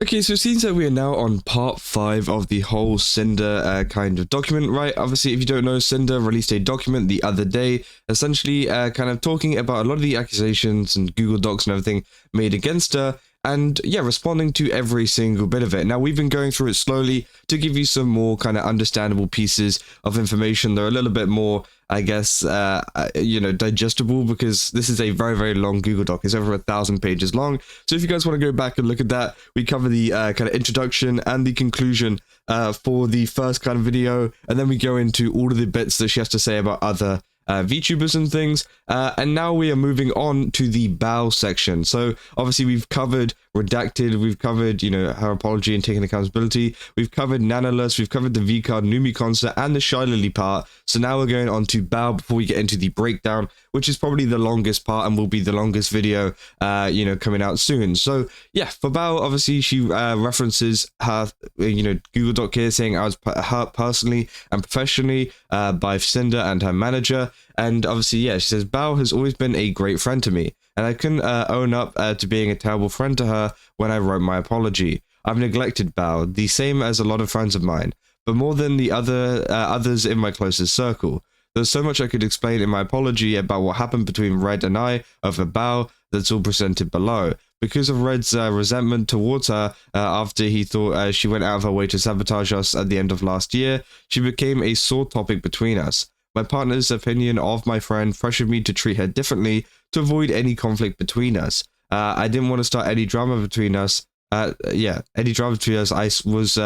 Okay, so it seems that we are now on part 5 of the whole Sinder kind of document, right? Obviously, if you don't know, Sinder released a document the other day, essentially kind of talking about a lot of the accusations and Google Docs and everything made against her, and yeah, responding to every single bit of it. Now, we've been going through it slowly to give you some more kind of understandable pieces of information. They're a little bit more, I guess, digestible, because this is a very, very long Google Doc. It's over 1,000 pages long. So if you guys want to go back and look at that, we cover the kind of introduction and the conclusion for the first kind of video, and then we go into all of the bits that she has to say about other VTubers and things, and now we are moving on to the Bao section. So obviously we've covered Redacted, we've covered, her apology and taking accountability, we've covered Nanoless, we've covered the V-Card Numi concert and the shylily part. So now we're going on to Bao before we get into the breakdown, which is probably the longest part and will be the longest video, coming out soon. So yeah, for Bao, obviously she references her, Google Doc here saying I was hurt personally and professionally by Sinder and her manager. And obviously, yeah, she says, Bao has always been a great friend to me, and I couldn't own up to being a terrible friend to her when I wrote my apology. I've neglected Bao, the same as a lot of friends of mine, but more than the others in my closest circle. There's so much I could explain in my apology about what happened between Red and I over Bao that's all presented below. Because of Red's resentment towards her after he thought she went out of her way to sabotage us at the end of last year, she became a sore topic between us. My partner's opinion of my friend pressured me to treat her differently to avoid any conflict between us. I didn't want to start any drama between us. I was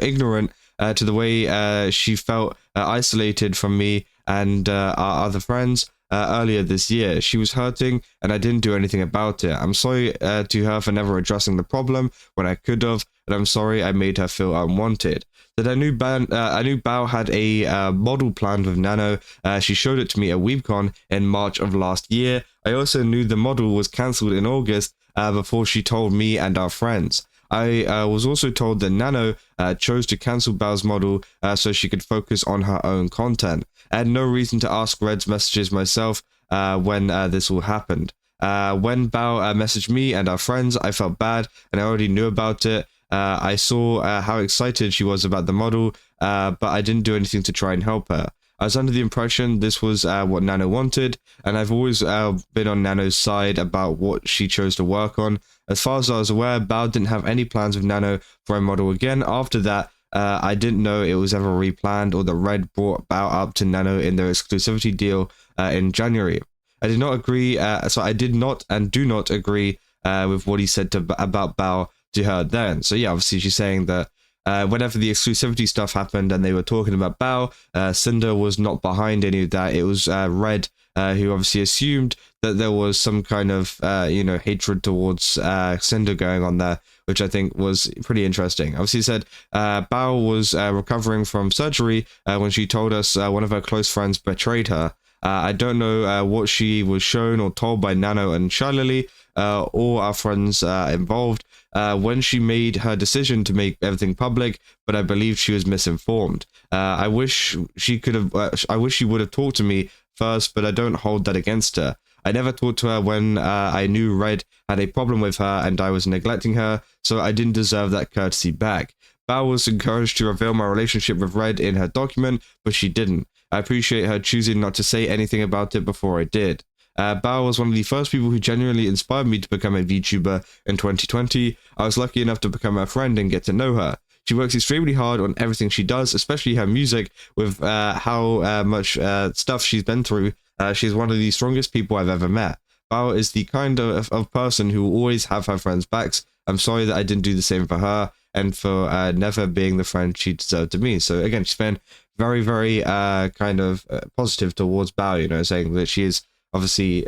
ignorant to the way she felt isolated from me and our other friends earlier this year. She was hurting and I didn't do anything about it. I'm sorry to her for never addressing the problem when I could have, and I'm sorry I made her feel unwanted. That I knew Bao had a model planned with Nano. She showed it to me at WeebCon in March of last year. I also knew the model was cancelled in August before she told me and our friends. I was also told that Nano chose to cancel Bao's model so she could focus on her own content. I had no reason to ask Red's messages myself when this all happened. When Bao messaged me and our friends, I felt bad and I already knew about it. I saw how excited she was about the model, but I didn't do anything to try and help her. I was under the impression this was what Nano wanted, and I've always been on Nano's side about what she chose to work on. As far as I was aware, Bao didn't have any plans with Nano for a model again. After that, I didn't know it was ever replanned or that Red brought Bao up to Nano in their exclusivity deal in January. I did not agree, so I did not and do not agree with what he said about Bao to her then. So yeah, obviously she's saying that whenever the exclusivity stuff happened and they were talking about Bao, Sinder was not behind any of that. It was Red who obviously assumed that there was some kind of hatred towards Sinder going on there, which I think was pretty interesting. Obviously he said Bao was recovering from surgery when she told us one of her close friends betrayed her. I don't know what she was shown or told by Nano and shylily or our friends involved when she made her decision to make everything public, but I believe she was misinformed. I wish she would have talked to me first, but I don't hold that against her. I never talked to her when I knew Red had a problem with her and I was neglecting her, so I didn't deserve that courtesy back. Bao was encouraged to reveal my relationship with Red in her document, but she didn't. I appreciate her choosing not to say anything about it before I did. Bao was one of the first people who genuinely inspired me to become a VTuber in 2020. I was lucky enough to become her friend and get to know her. She works extremely hard on everything she does, especially her music, with how much stuff she's been through. She's one of the strongest people I've ever met. Bao is the kind of person who will always have her friends' backs. I'm sorry that I didn't do the same for her and for never being the friend she deserved to me. So again, she's been very, very kind of positive towards Bao, saying that she is obviously,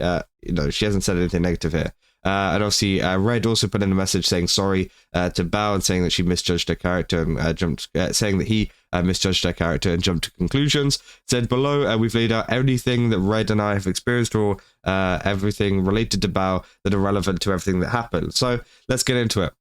she hasn't said anything negative here. And obviously, Red also put in a message saying sorry to Bao and saying that she misjudged her character and saying that he misjudged her character and jumped to conclusions. Said below, we've laid out everything that Red and I have experienced or everything related to Bao that are relevant to everything that happened. So let's get into it.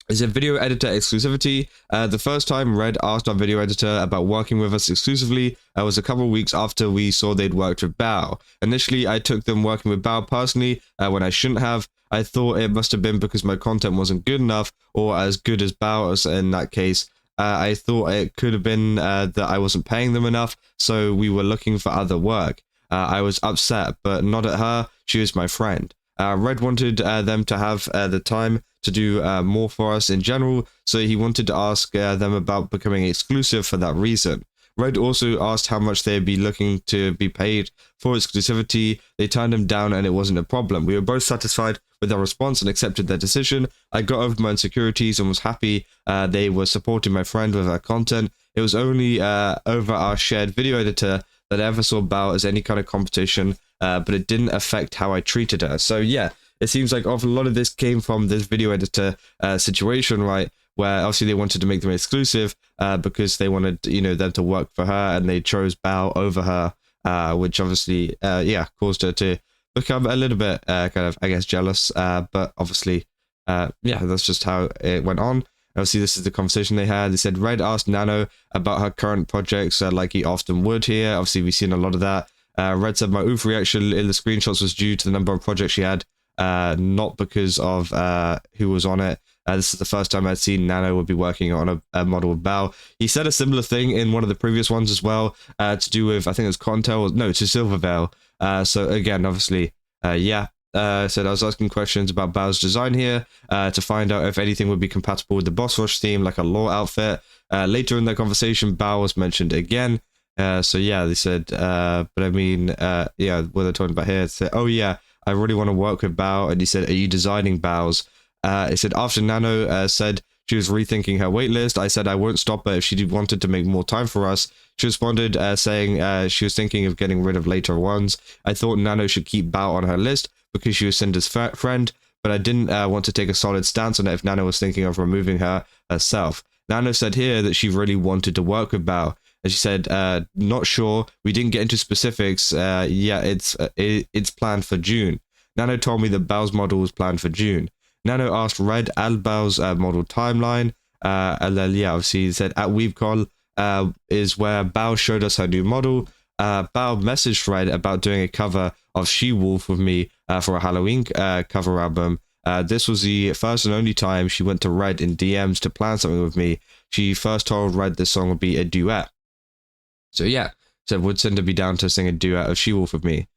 Is a video editor exclusivity. The first time Red asked our video editor about working with us exclusively was a couple of weeks after we saw they'd worked with Bao. Initially, I took them working with Bao personally when I shouldn't have. I thought it must have been because my content wasn't good enough or as good as Bao's in that case. I thought it could have been that I wasn't paying them enough, so we were looking for other work. I was upset, but not at her. She was my friend. Red wanted them to have the time to do more for us in general, so he wanted to ask them about becoming exclusive for that reason. Red also asked how much they'd be looking to be paid for exclusivity. They turned him down and it wasn't a problem. We were both satisfied with their response and accepted their decision. I got over my insecurities and was happy they were supporting my friend with her content. It was only over our shared video editor that I ever saw Bao as any kind of competition, but it didn't affect how I treated her. So yeah, it seems like a lot of this came from this video editor situation, right? Where obviously they wanted to make them exclusive because they wanted, them to work for her, and they chose Bao over her, which obviously, caused her to become a little bit kind of, I guess, jealous. But obviously, that's just how it went on. Obviously, this is the conversation they had. They said Red asked Nano about her current projects, like he often would here. Obviously, we've seen a lot of that. Red said my oof reaction in the screenshots was due to the number of projects she had, not because of who was on it. This is the first time I'd seen Nano would be working on a model with Bao. He said a similar thing in one of the previous ones as well, to do with, I think it was Contel, no, to Silverveil. So again, obviously, said I was asking questions about Bao's design here to find out if anything would be compatible with the Boss Rush theme, like a law outfit. Later in the conversation, Bao was mentioned again. So yeah, they said, but I mean, what they're talking about here, said, oh yeah, I really want to work with Bao. And he said, are you designing Bao's? It said after Nano said she was rethinking her waitlist, I said I won't stop her if she wanted to make more time for us. She responded saying she was thinking of getting rid of later ones. I thought Nano should keep Bao on her list because she was Cinder's friend, but I didn't want to take a solid stance on it if Nano was thinking of removing her herself. Nano said here that she really wanted to work with Bao, and she said, not sure, we didn't get into specifics, it's planned for June. Nano told me that Bao's model was planned for June. Nano asked Red and Bao's model timeline, and then obviously he said at WeebCon is where Bao showed us her new model. Bao messaged Red about doing a cover of She-Wolf with me for a Halloween cover album. This was the first and only time she went to Red in DMs to plan something with me. She first told Red this song would be a duet. So yeah, said would Cinder be down to sing a duet of She-Wolf with me?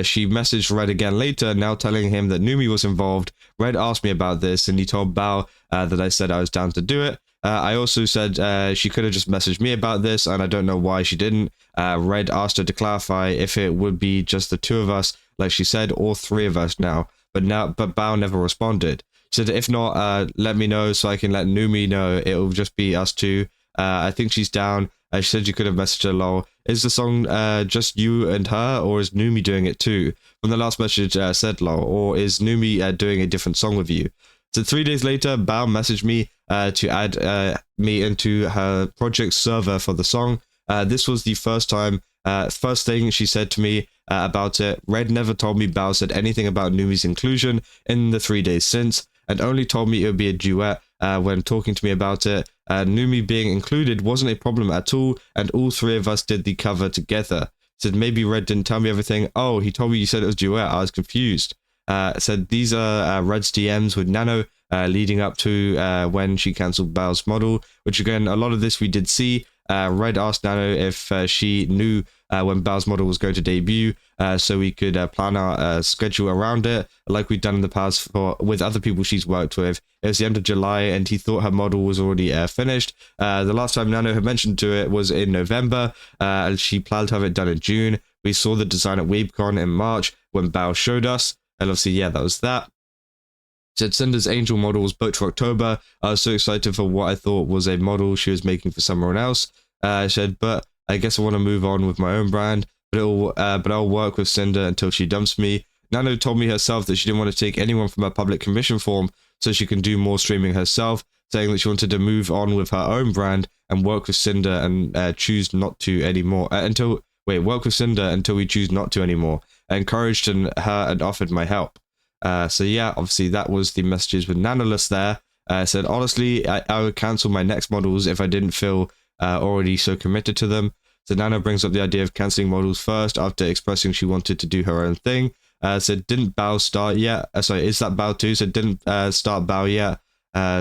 She messaged Red again later, now telling him that Numi was involved. Red asked me about this, and he told Bao that I said I was down to do it. I also said she could have just messaged me about this, and I don't know why she didn't. Red asked her to clarify if it would be just the two of us, like she said, or three of us now. But Bao never responded. She said, if not, let me know so I can let Numi know it will just be us two. I think she's down. She said you could have messaged her, lol. Is the song just you and her, or is Numi doing it too? From the last message said, lol. Or is Numi doing a different song with you? So 3 days later, Bao messaged me to add me into her project server for the song. This was the first thing she said to me about it. Red never told me Bao said anything about Numi's inclusion in the 3 days since, and only told me it would be a duet when talking to me about it. Numi being included wasn't a problem at all, and all three of us did the cover together. Said maybe Red didn't tell me everything. Oh, he told me you said it was duet. I was confused. Said these are Red's DMs with Nano leading up to when she cancelled Bao's model, which again, a lot of this we did see. Red asked Nano if she knew when Bao's model was going to debut, so we could plan our schedule around it, like we've done in the past with other people she's worked with. It was the end of July, and he thought her model was already finished. The last time Nano had mentioned to it was in November, and she planned to have it done in June. We saw the design at WeebCon in March when Bao showed us, and obviously, that was that. Said Cinder's Angel model was booked for October. I was so excited for what I thought was a model she was making for someone else. I said, but I guess I want to move on with my own brand, but I'll work with Cinder until she dumps me. Nano told me herself that she didn't want to take anyone from her public commission form so she can do more streaming herself, saying that she wanted to move on with her own brand and work with Cinder and choose not to anymore. Work with Cinder until we choose not to anymore. I encouraged her and offered my help. Obviously that was the messages with Nanoless there. Said, honestly, I would cancel my next models if I didn't feel already so committed to them. So Nano brings up the idea of cancelling models first after expressing she wanted to do her own thing. Said, didn't Bao start yet? Sorry, is that Bao 2? Said, didn't start Bao yet.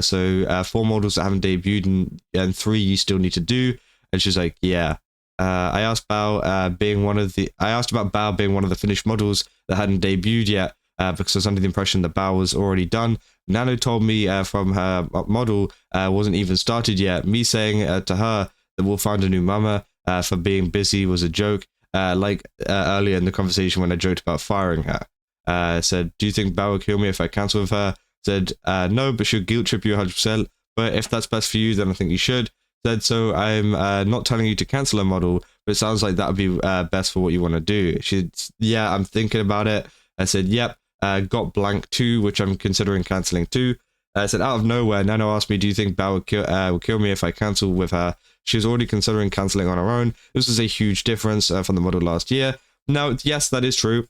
So 4 models that haven't debuted and 3 you still need to do. And she's like, yeah. I asked about being one of the finished models that hadn't debuted yet, because I was under the impression that Bao was already done. Nano told me from her model wasn't even started yet. Me saying to her that we'll find a new mama for being busy was a joke. Earlier in the conversation when I joked about firing her. Said, do you think Bao will kill me if I cancel with her? Said, no, but she'll guilt trip you 100%. But if that's best for you, then I think you should. Said, so I'm not telling you to cancel a model, but it sounds like that would be best for what you want to do. She, yeah, I'm thinking about it. I said, yep, got blank 2, which I'm considering cancelling too. I said, out of nowhere, Nano asked me, do you think Bao will kill me if I cancel with her? She was already considering cancelling on her own. This was a huge difference from the model last year. Now, yes, that is true.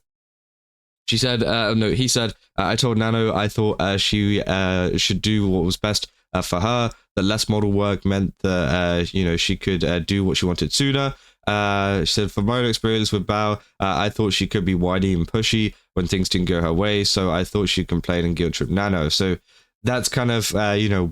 She said, he said, I told Nano I thought she should do what was best for her, that less model work meant that, she could do what she wanted sooner. She said, from my own experience with Bao, I thought she could be whiny and pushy when things didn't go her way, so I thought she'd complain and guilt trip Nano. So that's kind of,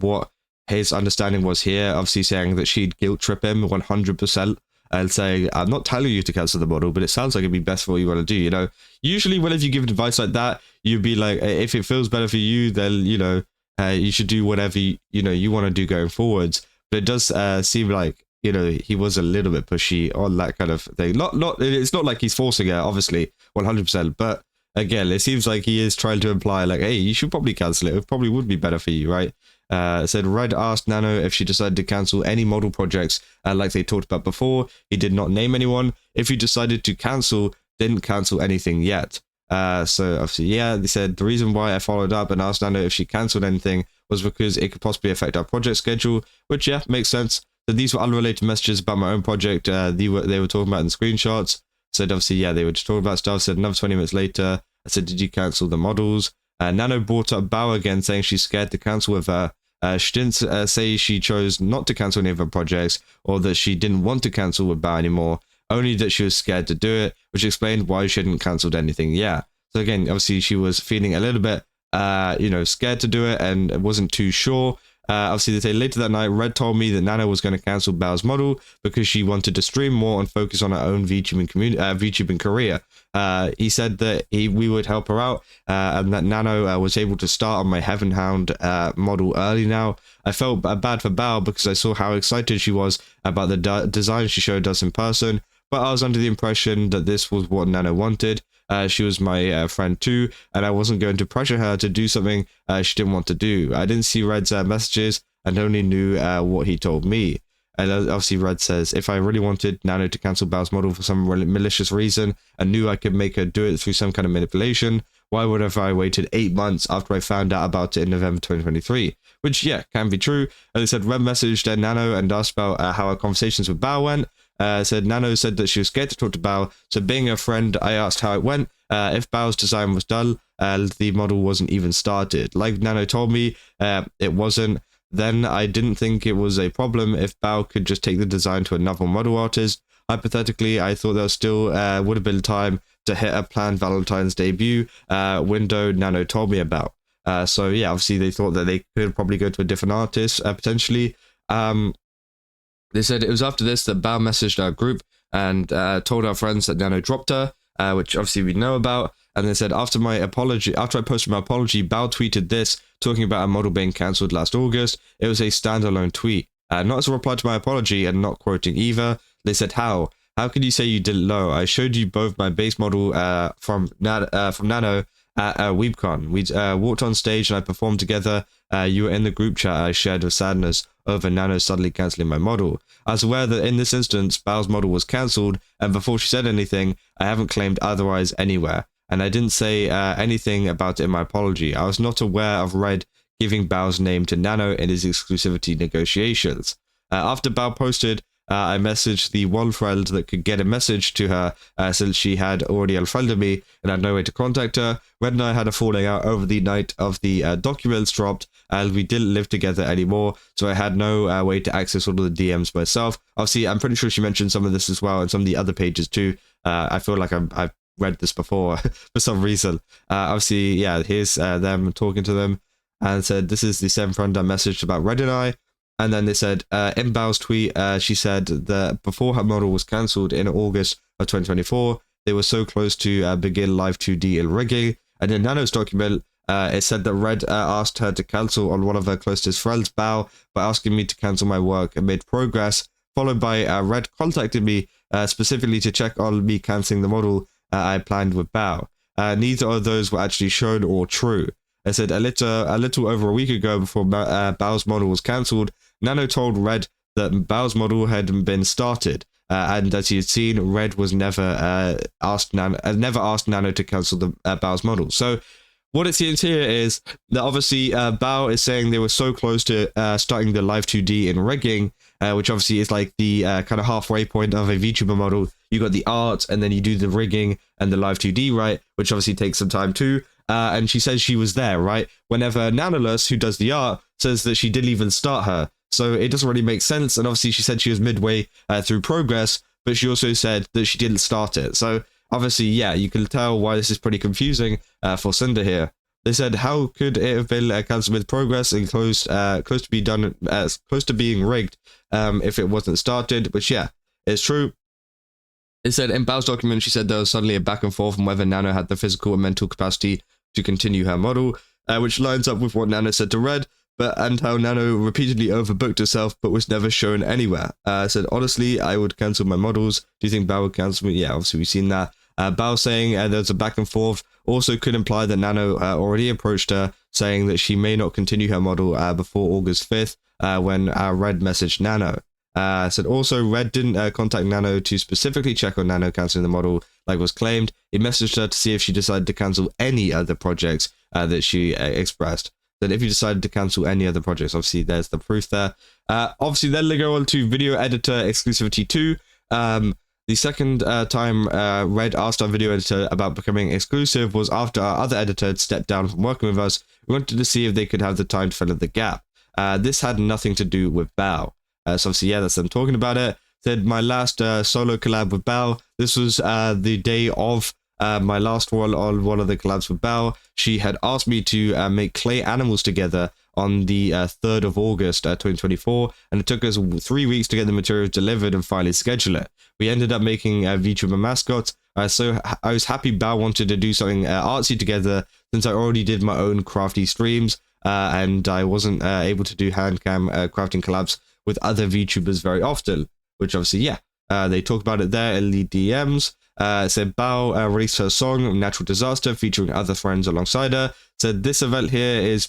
what his understanding was here, obviously saying that she'd guilt trip him 100%. And saying, I'm not telling you to cancel the model, but it sounds like it'd be best for what you want to do, Usually whenever you give advice like that, you'd be like, if it feels better for you, then, you should do whatever, you want to do going forwards. But it does seem like, he was a little bit pushy on that kind of thing. It's not like he's forcing her, obviously, 100%. But again, it seems like he is trying to imply like, hey, you should probably cancel it. It probably would be better for you, right? Said Red asked Nano if she decided to cancel any model projects like they talked about before. He did not name anyone. If he decided to cancel, didn't cancel anything yet. So obviously, yeah, they said the reason why I followed up and asked Nano if she cancelled anything was because it could possibly affect our project schedule, which, yeah, makes sense. So these were unrelated messages about my own project they were talking about in screenshots. Said obviously, yeah, they were just talking about stuff. Said another 20 minutes later, I said, did you cancel the models? Nano brought up Bao again, saying she's scared to cancel with her. She didn't say she chose not to cancel any of her projects or that she didn't want to cancel with Bao anymore, only that she was scared to do it, which explained why she hadn't cancelled anything yet. So again, obviously she was feeling a little bit, scared to do it and wasn't too sure. Obviously, they say later that night, Red told me that Nano was going to cancel Bao's model because she wanted to stream more and focus on her own VTubing career. He said that we would help her out and that Nano was able to start on my Heaven Hound model early now. I felt bad for Bao because I saw how excited she was about the design she showed us in person, but I was under the impression that this was what Nano wanted. She was my friend too, and I wasn't going to pressure her to do something she didn't want to do. I didn't see Red's messages and only knew what he told me. And obviously Red says, if I really wanted Nano to cancel Bao's model for some malicious reason and knew I could make her do it through some kind of manipulation, why would have I waited 8 months after I found out about it in November 2023? Which, yeah, can be true. And they said Red messaged Nano and asked about how our conversations with Bao went. Said Nano said that she was scared to talk to Bao, so being a friend, I asked how it went. If Bao's design was dull, the model wasn't even started. Like Nano told me, it wasn't. Then I didn't think it was a problem if Bao could just take the design to another model artist. Hypothetically, I thought there still would have been time to hit a planned Valentine's debut window Nano told me about. So yeah, obviously they thought that they could probably go to a different artist, potentially. They said it was after this that Bao messaged our group and told our friends that Nano dropped her, which obviously we know about. And they said after I posted my apology, Bao tweeted this, talking about a model being cancelled last August. It was a standalone tweet, not as a reply to my apology and not quoting either. They said, how can you say you didn't know? I showed you both my base model from Nano at WeebCon. We walked on stage and I performed together. You were in the group chat I shared with sadness over Nano suddenly cancelling my model. I was aware that in this instance, Bao's model was cancelled, and before she said anything, I haven't claimed otherwise anywhere. And I didn't say anything about it in my apology. I was not aware of Red giving Bao's name to Nano in his exclusivity negotiations. After Bao posted, I messaged the one friend that could get a message to her since she had already unfriended me and had no way to contact her. Red and I had a falling out over the night of the documents dropped, and we didn't live together anymore, so I had no way to access all of the DMs myself. Obviously, I'm pretty sure she mentioned some of this as well and some of the other pages too. I feel like I've read this before for some reason. Obviously, yeah, here's them talking to them, and said, this is the 7th random message about Red and I. And then they said, in Bao's tweet, she said that before her model was cancelled in August of 2024, they were so close to begin live 2D in rigging. And in Nano's document, it said that Red asked her to cancel on one of her closest friends, Bao, by asking me to cancel my work amid progress, followed by Red contacted me specifically to check on me cancelling the model I planned with Bao. Neither of those were actually shown or true. I said a little over a week ago, before Bao's model was cancelled, Nano told Red that Bao's model had been started, and as he had seen, Red was never asked Nano to cancel the Bao's model. So what it seems here is that obviously Bao is saying they were so close to starting the live 2D in rigging, which obviously is like the kind of halfway point of a VTuber model. You got the art, and then you do the rigging and the live 2D, right? Which obviously takes some time too. And she says she was there, right? Whenever Nanoless, who does the art, says that she didn't even start her. So it doesn't really make sense. And obviously she said she was midway through progress, but she also said that she didn't start it. So obviously, yeah, you can tell why this is pretty confusing for Sinder here. They said, how could it have been cancelled with progress and close to being rigged if it wasn't started? Which, yeah, it's true. It said in Bao's document, she said there was suddenly a back and forth on whether Nano had the physical and mental capacity to continue her model, which lines up with what Nano said to Red, and how Nano repeatedly overbooked herself but was never shown anywhere. Said, honestly, I would cancel my models. Do you think Bao would cancel me? Yeah, obviously we've seen that. Bao saying there's a back and forth also could imply that Nano already approached her, saying that she may not continue her model before August 5th, when Red messaged Nano. Said also Red didn't contact Nano to specifically check on Nano cancelling the model like was claimed. He messaged her to see if she decided to cancel any other projects that she expressed. That if you decided to cancel any other projects, obviously there's the proof there. Obviously then they go on to video editor Exclusivity 2. The second time Red asked our video editor about becoming exclusive was after our other editor had stepped down from working with us. We wanted to see if they could have the time to fill in the gap. This had nothing to do with Bao. So obviously, yeah, that's them talking about it. Said my last solo collab with Bao. This was the day of my last one on one of the collabs with Bao. She had asked me to make clay animals together on the 3rd of August 2024, and it took us 3 weeks to get the materials delivered and finally schedule it. We ended up making VTuber mascots. So I was happy Bao wanted to do something artsy together, since I already did my own crafty streams, and I wasn't able to do handcam crafting collabs with other VTubers very often, which obviously, yeah, they talk about it there in the DMs. Said Bao released her song Natural Disaster featuring other friends alongside her. Said this event is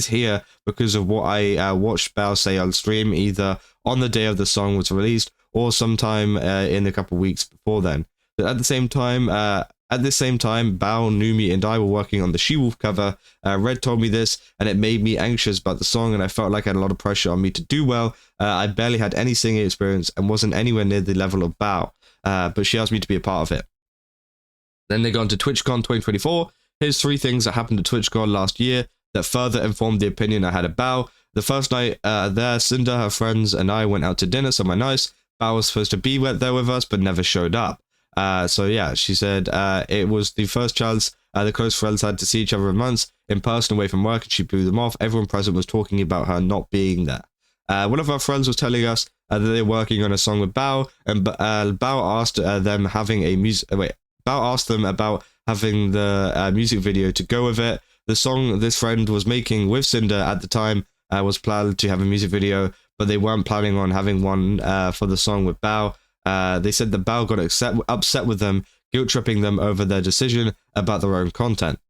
here because of what I watched Bao say on stream, either on the day of the song was released or sometime in a couple weeks before then. But at the same time, Bao, Numi, and I were working on the She-Wolf cover. Red told me this, and it made me anxious about the song, and I felt like I had a lot of pressure on me to do well. I barely had any singing experience and wasn't anywhere near the level of Bao, but she asked me to be a part of it. Then they go on to TwitchCon 2024. Here's 3 things that happened to TwitchCon last year that further informed the opinion I had of Bao. The first night there, Sinder, her friends, and I went out to dinner somewhere nice. Bao was supposed to be there with us, but never showed up. So yeah, she said it was the first chance the close friends had to see each other in months, in person, away from work, and she blew them off. Everyone present was talking about her not being there. One of our friends was telling us that they were working on a song with Bao, and Bao asked Bao asked them about having the music video to go with it. The song this friend was making with Sinder at the time was planned to have a music video, but they weren't planning on having one for the song with Bao. They said that Bao got upset with them, guilt-tripping them over their decision about their own content.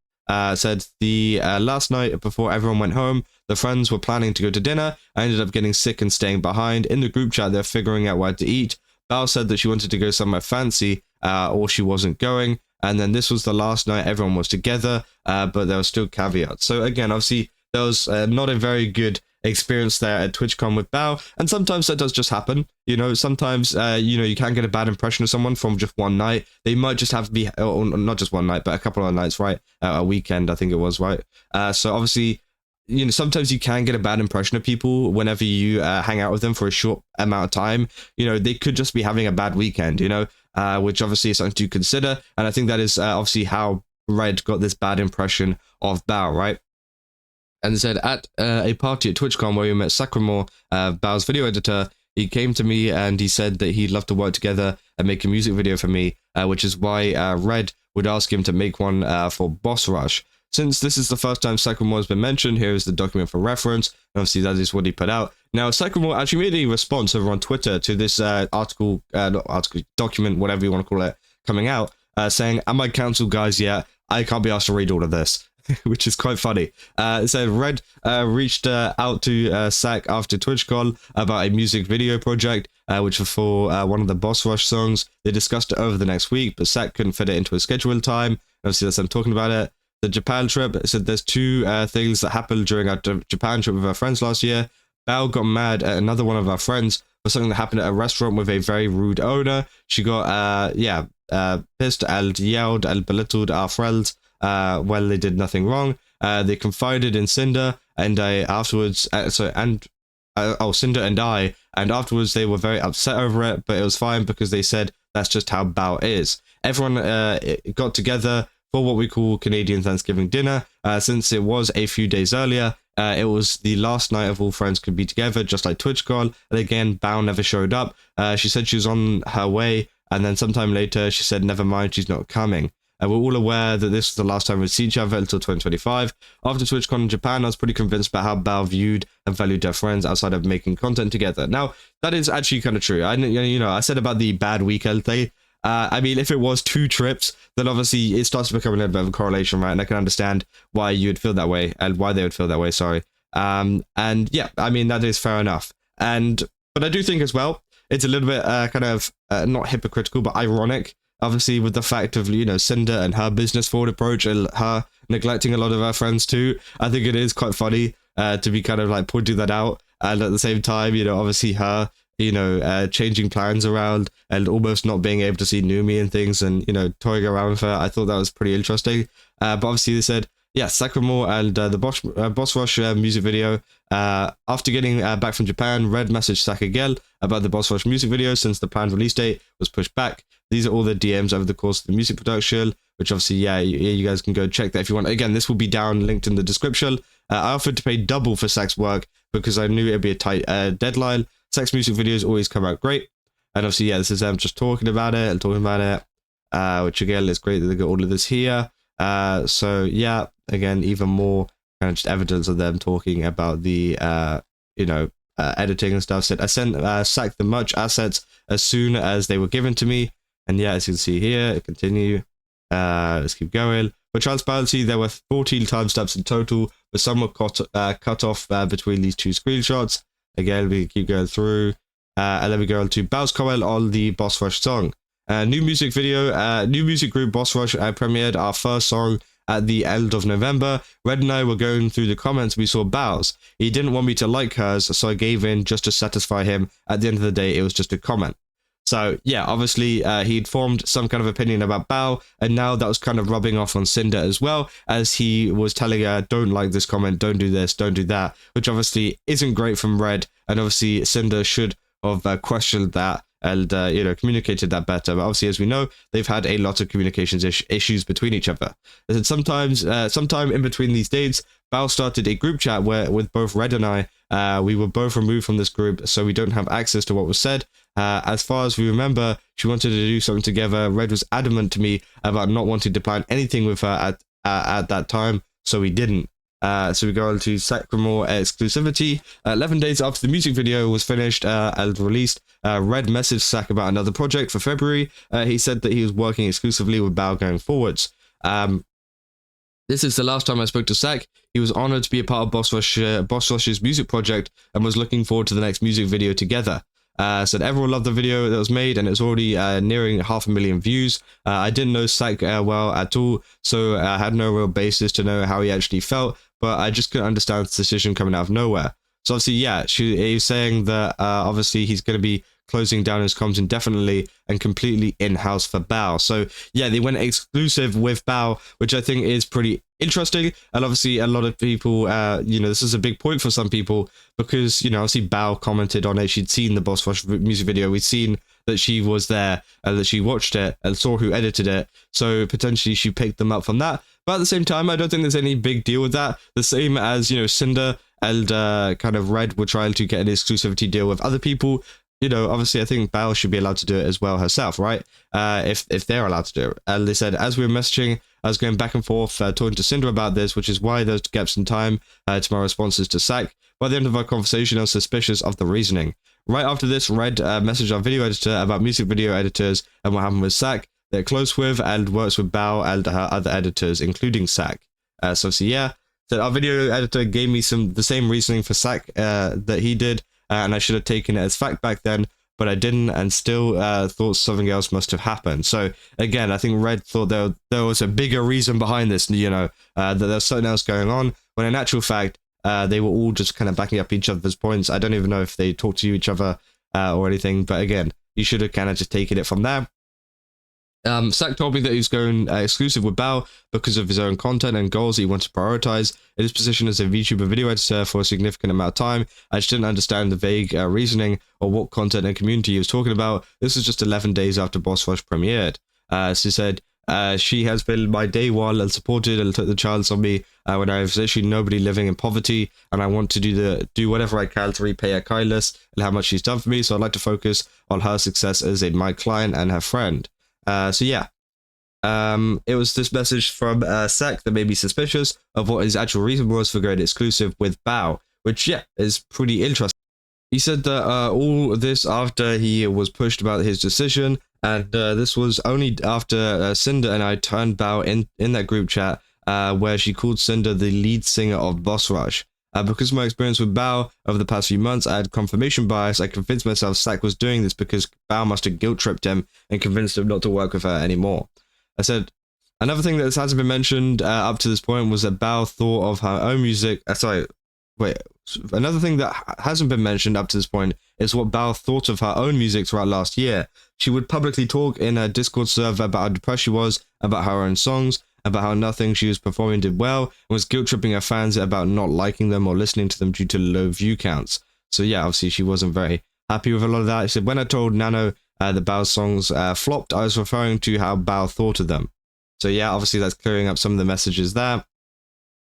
Said the last night before everyone went home, the friends were planning to go to dinner. I ended up getting sick and staying behind. In the group chat, they're figuring out what to eat. Bao said that she wanted to go somewhere fancy, or she wasn't going. And then this was the last night everyone was together, but there was still caveats. So again, obviously, there was not a very good experience there at TwitchCon with Bao, and sometimes that does just happen. You know, sometimes you can get a bad impression of someone from just one night. They might just have to be, or not just one night, but a couple of nights, right? A weekend, I think it was, right? So obviously, sometimes you can get a bad impression of people whenever you hang out with them for a short amount of time. They could just be having a bad weekend. which obviously is something to consider. And I think that is obviously how Red got this bad impression of Bao, right? And said, at a party at TwitchCon where we met Sacramore, Bao's video editor, he came to me and he said that he'd love to work together and make a music video for me, which is why Red would ask him to make one for Boss Rush. Since this is the first time Sacramore has been mentioned, here is the document for reference. And obviously, that is what he put out. Now, Sacramore actually made a response over on Twitter to this document, whatever you want to call it, coming out, saying, "Am I cancelled, guys, yet? I can't be asked to read all of this." Which is quite funny. It said Red reached out to Sac after TwitchCon about a music video project, which was for one of the Boss Rush songs. They discussed it over the next week, but Sac couldn't fit it into his schedule time. Obviously, that's I'm talking about it. The Japan trip, it said there's two things that happened during our Japan trip with our friends last year. Bao got mad at another one of our friends for something that happened at a restaurant with a very rude owner. She got, pissed and yelled and belittled our friends. Well, they did nothing wrong. They confided in Sinder, and afterwards, Sinder and I, and afterwards they were very upset over it, but it was fine because they said that's just how Bao is. Everyone got together for what we call Canadian Thanksgiving dinner. Since it was a few days earlier, it was the last night of all friends could be together, just like TwitchCon. And again, Bao never showed up. She said she was on her way, and then sometime later she said, never mind, she's not coming. We're all aware that this was the last time we'd see each other until 2025. After TwitchCon in Japan, I was pretty convinced about how Bao viewed and valued their friends outside of making content together. Now, that is actually kind of true. I said about the bad weekend thing. I mean, if it was 2 trips, then obviously it starts to become a little bit of a correlation, right? And I can understand why you would feel that way and why they would feel that way, sorry. And yeah, I mean, that is fair enough. But I do think as well, it's a little bit not hypocritical, but ironic, obviously, with the fact of, Sinder and her business forward approach and her neglecting a lot of her friends too. I think it is quite funny to be kind of like pointing that out. And at the same time, obviously her, changing plans around and almost not being able to see Numi and things and, toying around with her. I thought that was pretty interesting. But obviously they said, yeah, Sacramore and the Boss Rush music video. After getting back from Japan, Red messaged Sac again about the Boss Rush music video since the planned release date was pushed back. These are all the DMs over the course of the music production, which obviously, yeah, you guys can go check that if you want. Again, this will be down linked in the description. I offered to pay double for Sac's work because I knew it'd be a tight deadline. Sac's music videos always come out great. And obviously, yeah, this is them just talking about it, which again, is great that they got all of this here. So yeah, again, even more kind of just evidence of them talking about the, editing and stuff. Said, I sent Sac the merch assets as soon as they were given to me. And yeah, as you can see here, continue. Let's keep going. For transparency, there were 14 timestamps in total, but some were cut off between these 2 screenshots. Again, we keep going through. And then we go on to Bao's comment on the Boss Rush song. New music group Boss Rush premiered our first song at the end of November. Red and I were going through the comments, we saw Bao's. He didn't want me to like hers, so I gave in just to satisfy him. At the end of the day, it was just a comment. So yeah, obviously he'd formed some kind of opinion about Bao, and now that was kind of rubbing off on Sinder as well, as he was telling her, don't like this comment, don't do this, don't do that, which obviously isn't great from Red, and obviously Sinder should have questioned that and communicated that better. But obviously, as we know, they've had a lot of communications issues between each other. And sometime in between these dates, Bao started a group chat with both Red and I, we were both removed from this group, so we don't have access to what was said. As far as we remember, she wanted to do something together. Red was adamant to me about not wanting to plan anything with her at that time, so we didn't. So we go on to Sacramore Exclusivity. 11 days after the music video was finished and released, Red messaged Sac about another project for February. He said that he was working exclusively with Bao going forwards. This is the last time I spoke to Sac. He was honored to be a part of Boss Rush's music project and was looking forward to the next music video together. Said everyone loved the video that was made and it's already nearing 500,000 views. I didn't know Sac well at all, so I had no real basis to know how he actually felt, but I just couldn't understand the decision coming out of nowhere. So obviously, yeah, he was saying that obviously he's going to be closing down his comms indefinitely and completely in-house for Bao. So yeah, they went exclusive with Bao, which I think is pretty interesting. And obviously a lot of people, this is a big point for some people because, obviously Bao commented on it. She'd seen the Boss Rush music video. We'd seen that she was there and that she watched it and saw who edited it. So potentially she picked them up from that. But at the same time, I don't think there's any big deal with that. The same as, Sinder and kind of Red were trying to get an exclusivity deal with other people. Obviously I think Bao should be allowed to do it as well herself, right? If they're allowed to do it. And they said, as we were messaging, I was going back and forth talking to Sinder about this, which is why there's gaps in time to my responses to Sack. By the end of our conversation, I was suspicious of the reasoning. Right after this, Red messaged our video editor about music video editors and what happened with Sack. They're close with and works with Bao and her other editors, including Sack. So yeah, that our video editor gave me the same reasoning for Sack that he did, and I should have taken it as fact back then, but I didn't, and still thought something else must have happened. So again, I think Red thought there was a bigger reason behind this, that there's something else going on, when in actual fact, they were all just kind of backing up each other's points. I don't even know if they talked to each other or anything, but again, you should have kind of just taken it from there. Sack told me that he was going exclusive with Bao because of his own content and goals that he wanted to prioritize. In his position as a VTuber video editor for a significant amount of time, I just didn't understand the vague reasoning or what content and community he was talking about. This was just 11 days after Boss Rush premiered. She said, she has been my day one and supported and took the chance on me when I was literally nobody living in poverty, and I want to do whatever I can to repay her kindness and how much she's done for me, so I'd like to focus on her success as my client and her friend. So yeah, it was this message from Sack that made me suspicious of what his actual reason was for going exclusive with Bao, which yeah, is pretty interesting. He said that all this after he was pushed about his decision, and this was only after Sinder and I turned Bao in that group chat where she called Sinder the lead singer of Boss Rush. Because of my experience with Bao over the past few months, I had confirmation bias. I convinced myself Sack was doing this because Bao must have guilt-tripped him and convinced him not to work with her anymore. I said, another thing that hasn't been mentioned up to this point was that Bao thought of her own music. Another thing that hasn't been mentioned up to this point is what Bao thought of her own music throughout last year. She would publicly talk in her Discord server about how depressed she was, about her own songs, about how nothing she was performing did well, and was guilt-tripping her fans about not liking them or listening to them due to low view counts. So yeah, obviously she wasn't very happy with a lot of that. She said, when I told Nano that Bao's songs flopped, I was referring to how Bao thought of them. So yeah, obviously that's clearing up some of the messages there.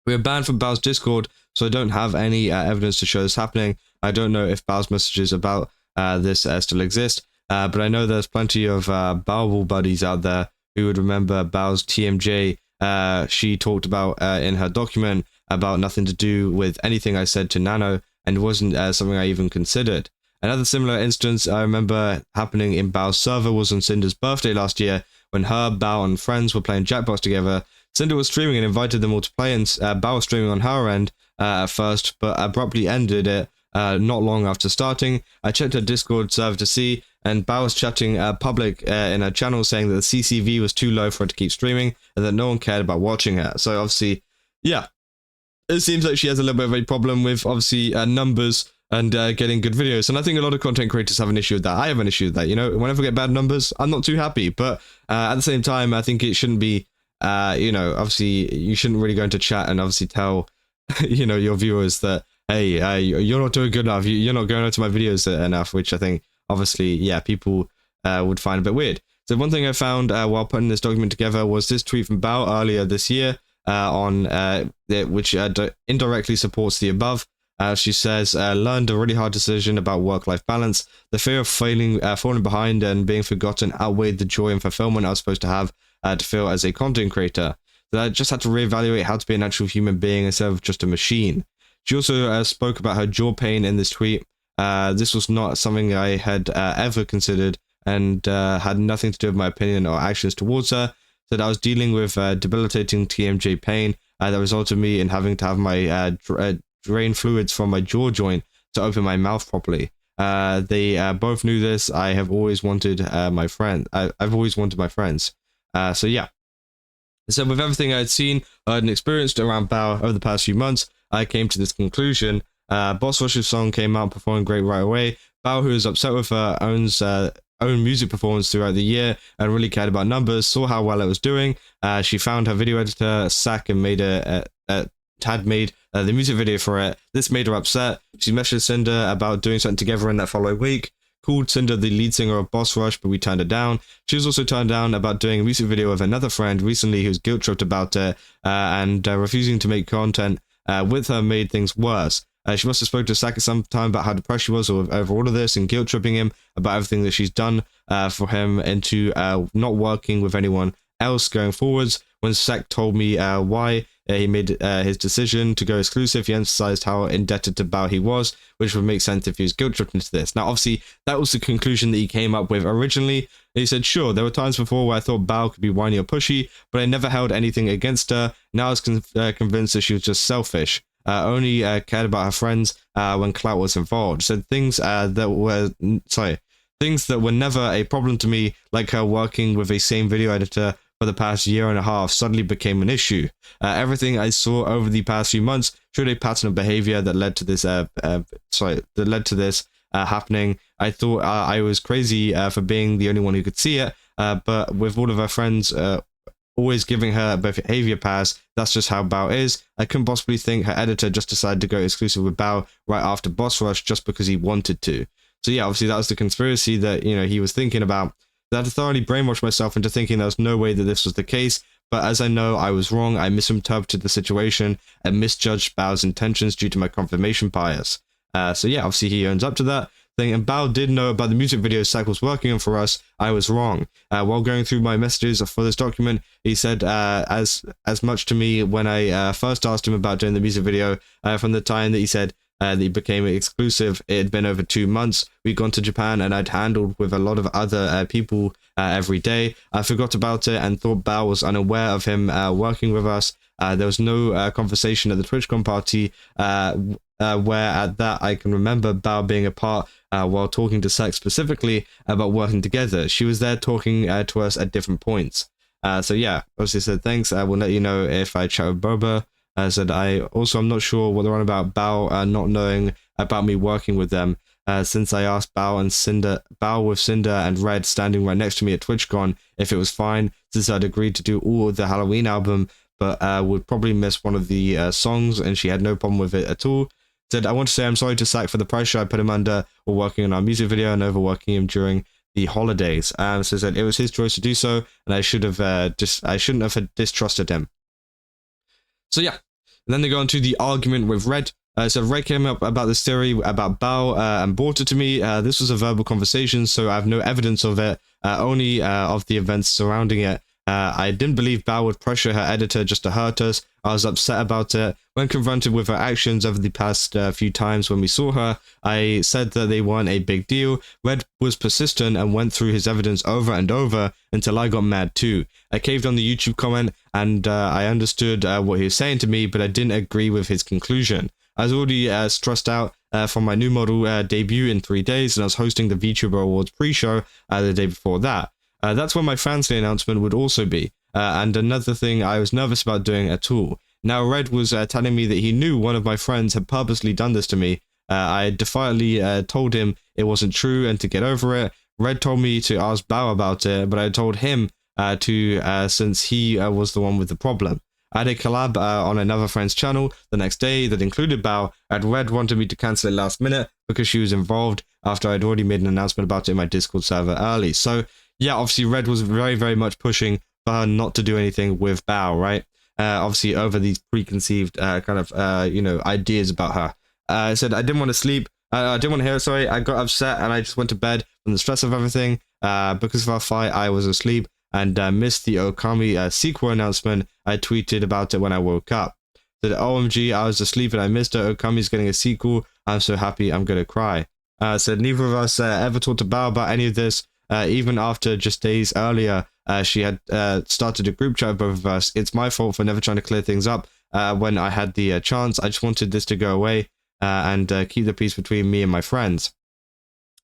We are banned from Bao's Discord, so I don't have any evidence to show this happening. I don't know if Bao's messages about this still exist, but I know there's plenty of Bao buddies out there who would remember Bao's TMJ she talked about in her document about nothing to do with anything I said to Nano, and it wasn't something I even considered. Another similar instance I remember happening in Bao's server was on Sinder's birthday last year, when her, Bao, and friends were playing Jackbox together. Sinder was streaming and invited them all to play, and Bao was streaming on her end at first, but abruptly ended it not long after starting. I checked her Discord server to see, and Bao was chatting public in her channel saying that the CCV was too low for her to keep streaming, and that no one cared about watching her. So obviously, yeah, it seems like she has a little bit of a problem with, obviously, numbers and getting good videos. And I think a lot of content creators have an issue with that. I have an issue with that, whenever I get bad numbers, I'm not too happy. But at the same time, I think it shouldn't be, obviously, you shouldn't really go into chat and obviously tell, your viewers that, hey, you're not doing good enough, you're not going into my videos enough, which I think, obviously, yeah, people would find a bit weird. So one thing I found while putting this document together was this tweet from Bao earlier this year which indirectly supports the above. She says, learned a really hard decision about work-life balance. The fear of falling behind and being forgotten outweighed the joy and fulfillment I was supposed to have to feel as a content creator. So I just had to reevaluate how to be an actual human being instead of just a machine. She also spoke about her jaw pain in this tweet. This was not something I had ever considered and had nothing to do with my opinion or actions towards her. That I was dealing with debilitating TMJ pain that resulted me in having to have my drain fluids from my jaw joint to open my mouth properly. They both knew this. I have always wanted my friend. I've always wanted my friends. So yeah. So with everything I had seen, heard, and experienced around Bao over the past few months, I came to this conclusion. Boss Rush's song came out performing great right away. Bao, who is upset with her own music performance throughout the year and really cared about numbers, saw how well it was doing. She found her video editor, Sack, and had made the music video for it. This made her upset. She messaged Sinder about doing something together in that following week. Called Sinder the lead singer of Boss Rush, but we turned her down. She was also turned down about doing a music video with another friend recently who was guilt-tripped about it, and refusing to make content with her made things worse. She must have spoken to Sack at some time about how depressed she was over all of this and guilt-tripping him about everything that she's done for him into not working with anyone else going forwards. When Sack told me why he made his decision to go exclusive, he emphasized how indebted to Bao he was, which would make sense if he was guilt-tripped into this. Now, obviously, that was the conclusion that he came up with originally. He said, sure, there were times before where I thought Bao could be whiny or pushy, but I never held anything against her. Now I was convinced that she was just selfish. Only cared about her friends when clout was involved. So things that were never a problem to me, like her working with a same video editor for the past year and a half, suddenly became an issue. Everything I saw over the past few months showed a pattern of behavior that led to this. Happening. I thought I was crazy for being the only one who could see it, but with all of her friends always giving her a behavior pass, that's just how Bao is. I couldn't possibly think her editor just decided to go exclusive with Bao right after Boss Rush just because he wanted to. So yeah, obviously that was the conspiracy that, he was thinking about. That had thoroughly brainwashed myself into thinking there was no way that this was the case, but as I know, I was wrong. I misinterpreted the situation and misjudged Bao's intentions due to my confirmation bias. So yeah, obviously he owns up to that thing, and Bao did know about the music video Sack was working on for us. I was wrong. While going through my messages for this document, he said as much to me when I first asked him about doing the music video. From the time that he said that he became exclusive, it had been over 2 months. We'd gone to Japan and I'd handled with a lot of other people every day. I forgot about it and thought Bao was unaware of him working with us. There was no conversation at the TwitchCon party where at that I can remember Bao being a part while talking to Sack specifically about working together. She was there talking to us at different points. So yeah, obviously said thanks. I will let you know if I chat with Boba. Said I'm not sure what they're on about Bao not knowing about me working with them. Since I asked Bao with Sinder and Red standing right next to me at TwitchCon if it was fine, since I'd agreed to do all of the Halloween album, but would probably miss one of the songs, and she had no problem with it at all. Said, I want to say I'm sorry to Sack for the pressure I put him under while working on our music video and overworking him during the holidays. So said it was his choice to do so, and I shouldn't have distrusted him. So yeah, and then they go on to the argument with Red. So Red came up about this theory about Bao and brought it to me. This was a verbal conversation, so I have no evidence of it, only of the events surrounding it. I didn't believe Bao would pressure her editor just to hurt us. I was upset about it. When confronted with her actions over the past few times when we saw her, I said that they weren't a big deal. Red was persistent and went through his evidence over and over until I got mad too. I caved on the YouTube comment and I understood what he was saying to me, but I didn't agree with his conclusion. I was already stressed out from my new model debut in 3 days, and I was hosting the VTuber Awards pre-show the day before that. That's when my Fans Day announcement would also be, and another thing I was nervous about doing at all. Now Red was telling me that he knew one of my friends had purposely done this to me. I defiantly told him it wasn't true and to get over it. Red told me to ask Bao about it, but I told him since he was the one with the problem. I had a collab on another friend's channel the next day that included Bao, and Red wanted me to cancel it last minute because she was involved after I'd already made an announcement about it in my Discord server early. So yeah, obviously Red was very, very much pushing for her not to do anything with Bao, right? Obviously over these preconceived ideas about her. I said I didn't want to sleep. I didn't want to hear it, sorry. I got upset and I just went to bed from the stress of everything. Because of our fight, I was asleep and missed the Okami sequel announcement. I tweeted about it when I woke up. Said, OMG, I was asleep and I missed it. Okami's getting a sequel. I'm so happy I'm going to cry. Said neither of us ever talked to Bao about any of this. Even after just days earlier, she had started a group chat with both of us. It's my fault for never trying to clear things up when I had the chance. I just wanted this to go away and keep the peace between me and my friends.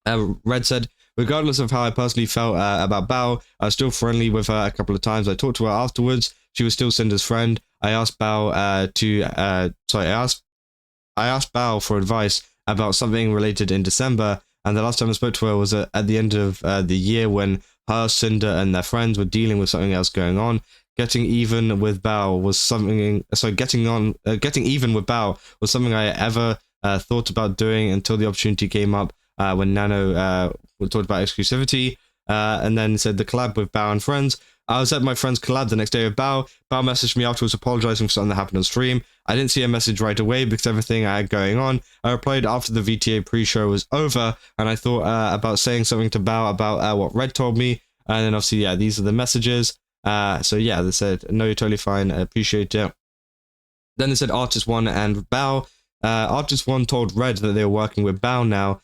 Red said, regardless of how I personally felt about Bao, I was still friendly with her a couple of times. I talked to her afterwards. She was still Cinder's friend. I asked Bao I asked Bao for advice about something related in December, And the last time I spoke to her was at the end of the year when her, Sinder, and their friends were dealing with something else going on. Getting even with Bao was something. So getting even with Bao was something I ever thought about doing until the opportunity came up when Nano talked about exclusivity, and then said the collab with Bao and friends. I was at my friend's collab the next day with Bao. Bao messaged me afterwards apologizing for something that happened on stream. I didn't see a message right away because everything I had going on. I replied after the VTA pre-show was over, and I thought about saying something to Bao about what Red told me. And then obviously, yeah, these are the messages. So yeah, they said, no, you're totally fine. I appreciate it. Then they said Artist 1 and Bao. Artist 1 told Red that they were working with Bao now.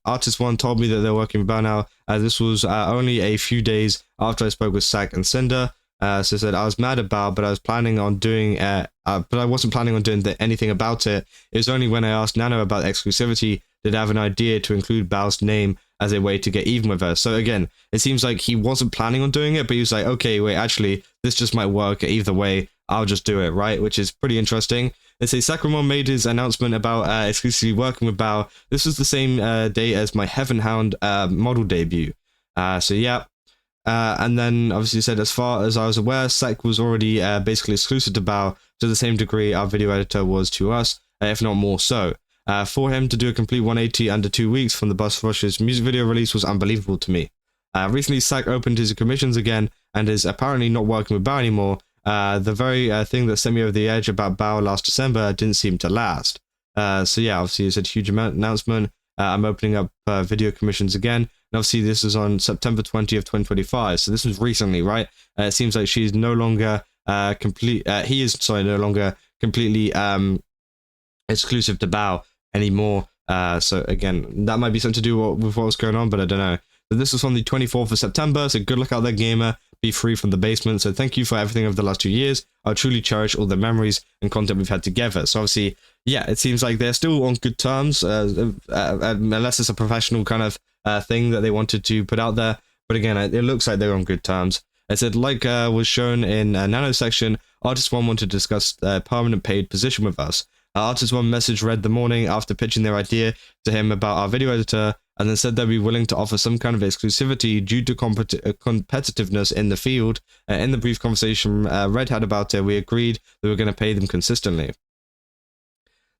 Artist 1 told me that they're working with Bao now. This was only a few days after I spoke with Sac and Sinder. So said I was mad at Bao, but I was planning on doing, but I wasn't planning on doing anything about it. It was only when I asked Nano about exclusivity did I have an idea to include Bao's name as a way to get even with her. So again, it seems like he wasn't planning on doing it, but he was like, okay, wait, actually, this just might work either way. I'll just do it, right? Which is pretty interesting. They say Sacramore made his announcement about exclusively working with Bao. This was the same day as my Heaven Hound model debut. So yeah. And then obviously said, as far as I was aware, Sac was already basically exclusive to Bao to the same degree our video editor was to us, if not more so. For him to do a complete 180 under 2 weeks from the Bus Rush's music video release was unbelievable to me. Recently, Sac opened his commissions again and is apparently not working with Bao anymore. The very thing that sent me over the edge about Bao last December didn't seem to last. So yeah, obviously it's a huge announcement. I'm opening up video commissions again. And obviously this is on September 20th, 2025. So this was recently, right? It seems like she's no longer he is no longer completely exclusive to Bao anymore. So again, that might be something to do with what was going on, but I don't know. But this was on the 24th of September, so good luck out there, gamer. Be free from the basement. So thank you for everything over the last 2 years. I'll truly cherish all the memories and content we've had together. So obviously, yeah, it seems like they're still on good terms, unless it's a professional kind of thing that they wanted to put out there. But again, it looks like they're on good terms. I said, like was shown in Nano's section, Artist 1 wanted to discuss a permanent paid position with us. Artist 1 message Red the morning after pitching their idea to him about our video editor, and then said they'd be willing to offer some kind of exclusivity due to competitiveness in the field. In the brief conversation Red had about it, we agreed that we were going to pay them consistently.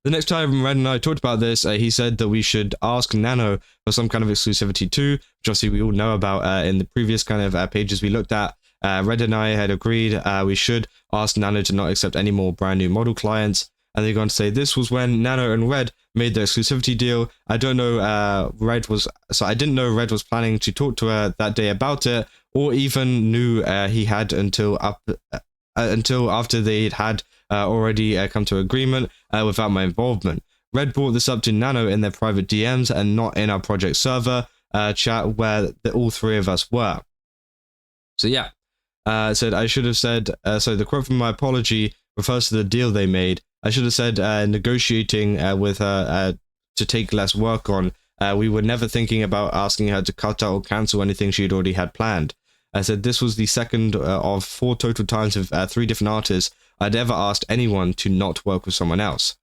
The next time Red and I talked about this, he said that we should ask Nano for some kind of exclusivity too, which obviously we all know about in the previous kind of pages we looked at. Red and I had agreed we should ask Nano to not accept any more brand new model clients. And they're going to say this was when Nano and Red made their exclusivity deal. I don't know, I didn't know Red was planning to talk to her that day about it, or even knew he had until after they'd had already come to agreement without my involvement. Red brought this up to Nano in their private DMs and not in our project server chat where all three of us were. So yeah, said I should have said, so the quote from my apology refers to the deal they made. I should have said negotiating with her to take less work on. We were never thinking about asking her to cut out or cancel anything she'd already had planned. I said this was the second of 4 total times with 3 different artists I'd ever asked anyone to not work with someone else.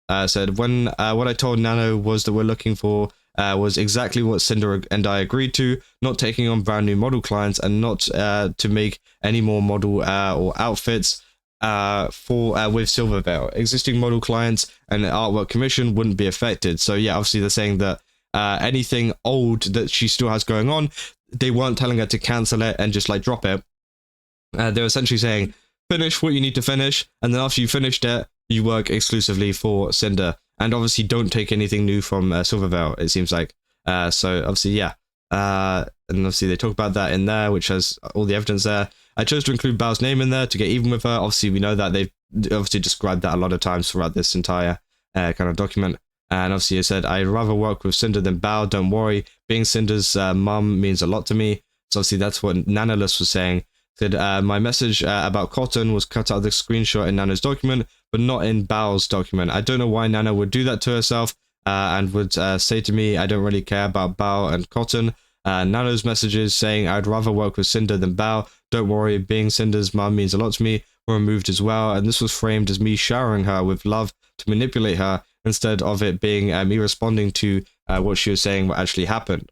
I said when what I told Nano was that we're looking for was exactly what Sinder and I agreed to, not taking on brand new model clients and not to make any more model or outfits with Silverveil. Existing model clients and artwork commission wouldn't be affected. So yeah, obviously they're saying that anything old that she still has going on, they weren't telling her to cancel it and just like drop it. They're essentially saying finish what you need to finish, and then after you finished it, you work exclusively for Sinder, and obviously don't take anything new from Silverveil, it seems like. So obviously, yeah. And obviously they talk about that in there, which has all the evidence there. I chose to include Bao's name in there to get even with her. Obviously, we know that they've obviously described that a lot of times throughout this entire kind of document. And obviously, it said, I'd rather work with Sinder than Bao, don't worry. Being Sinder's mum means a lot to me. So obviously, that's what Nanoless was saying. It said, my message about Cotton was cut out of the screenshot in Nano's document, but not in Bao's document. I don't know why Nano would do that to herself and would say to me, I don't really care about Bao and Cotton. Nano's messages saying, I'd rather work with Sinder than Bao. Don't worry, being Sinder's mum means a lot to me, were removed as well, and this was framed as me showering her with love to manipulate her instead of it being me responding to what she was saying what actually happened.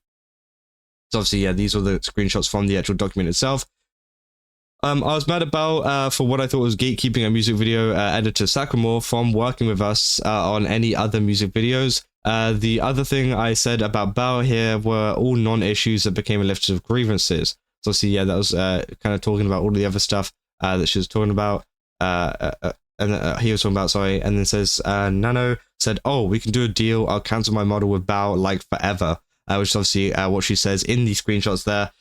So obviously, yeah, these were the screenshots from the actual document itself. I was mad about for what I thought was gatekeeping a music video editor Sacramore from working with us on any other music videos. The other thing I said about Bao here were all non-issues that became a list of grievances. So obviously, yeah, that was kind of talking about all the other stuff that she was talking about, and he was talking about, sorry, and then says, Nano said, oh, we can do a deal, I'll cancel my model with Bao like forever, which is obviously what she says in the screenshots there.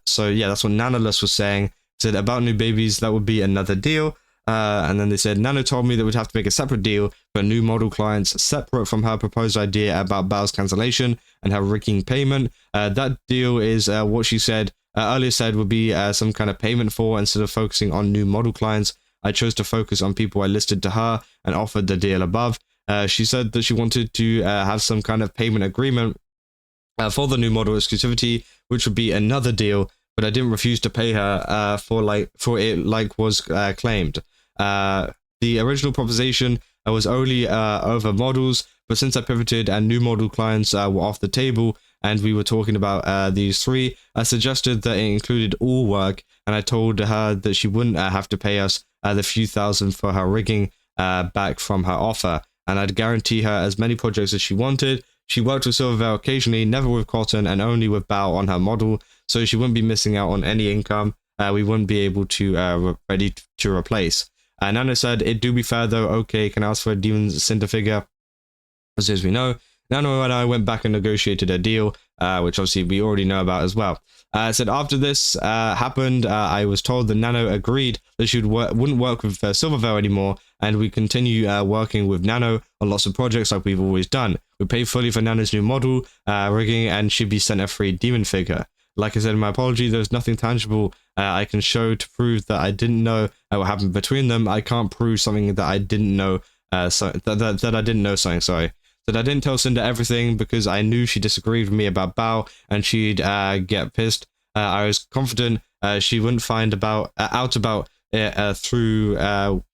So yeah, that's what Nanoless was saying. Said about new babies, that would be another deal. And then they said, Nano told me that we'd have to make a separate deal for new model clients separate from her proposed idea about Bao's cancellation and her rigging payment. That deal is what she said earlier said would be some kind of payment for, instead of focusing on new model clients. I chose to focus on people I listed to her and offered the deal above. She said that she wanted to have some kind of payment agreement for the new model exclusivity, which would be another deal, but I didn't refuse to pay her for it like was claimed. The original proposition was only over models, but since I pivoted and new model clients were off the table and we were talking about these three, I suggested that it included all work, and I told her that she wouldn't have to pay us the few thousand for her rigging back from her offer, and I'd guarantee her as many projects as she wanted. She worked with Silverveil occasionally, never with Cotton, and only with Bao on her model, so she wouldn't be missing out on any income. We wouldn't be able to ready to replace. Nano said, it do be fair though, okay, can I ask for a Demon Cinder figure? As we know, Nano and I went back and negotiated a deal, which obviously we already know about as well. Said after this happened, I was told that Nano agreed that she wouldn't work with Silverveil anymore, and we continue working with Nano on lots of projects like we've always done. We pay fully for Nano's new model, rigging, and she'd be sent a free demon figure. Like I said in my apology, there's nothing tangible I can show to prove that I didn't know what happened between them. I can't prove something that I didn't know, that I didn't know something, sorry. That I didn't tell Cinder everything because I knew she disagreed with me about Bao and she'd get pissed. I was confident she wouldn't find out about it through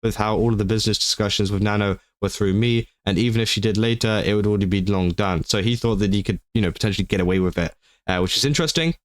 with how all of the business discussions with Nano were through me, and even if she did later, it would already be long done. So he thought that he could, potentially get away with it, which is interesting.